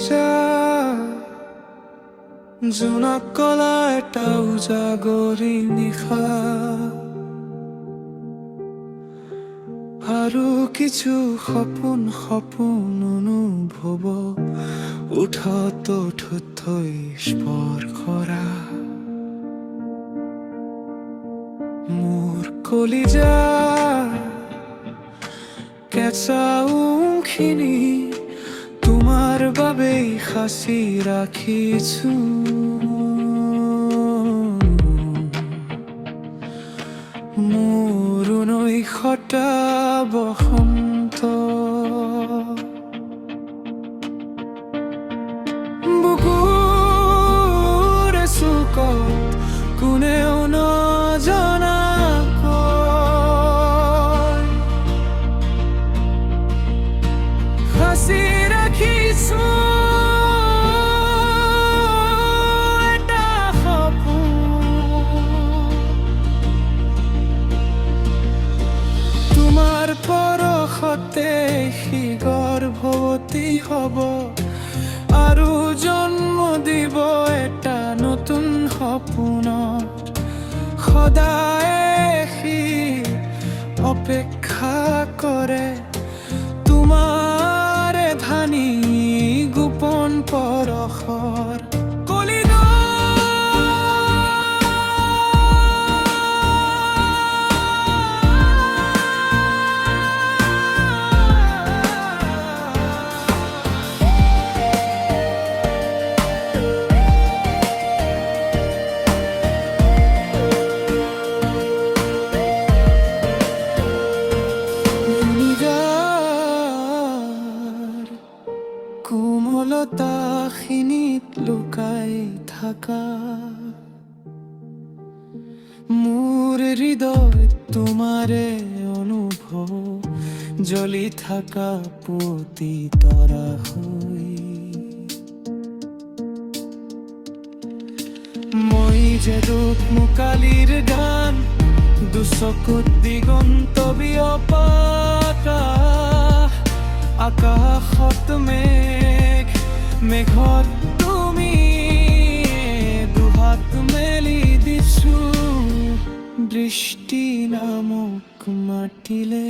কলিজা জোনাক কলা এটা উজাগৰি নিশা আৰু কিছু সপোন অনুভৱ উঠত থৈ স্পৰ্শৰা মোৰ কলিজা কেঁচা উমখিনি তোমাৰ বাবেই সাঁচি ৰাখিছো মোৰ নৈশতা বসন্ত বুকুৰে চুকত কোনেও নজনাকৈ সাঁচি ৰাখিছো এটা সপোন তোমাৰ পৰশতে সি গৰ্ভৱতী হ'ব আৰু জন্ম দিব এটা নতুন সপোনত সদায় সি অপেক্ষা কৰে তোমাৰ ধানি গোপন পৰশৰ কোমলতাখিনিত লুকাই থাকা মোৰ হৃদয় তোমাৰে অনুভৱ জ্বলি থাকা পুতি তৰা হৈ মই যে দুখ মুকালিৰ গান দুচকুত দিগন্ত বিয়পা আকাশত মেঘত তুমি দুহাত মেলি দিছো বৃষ্টি নামক মাতিলে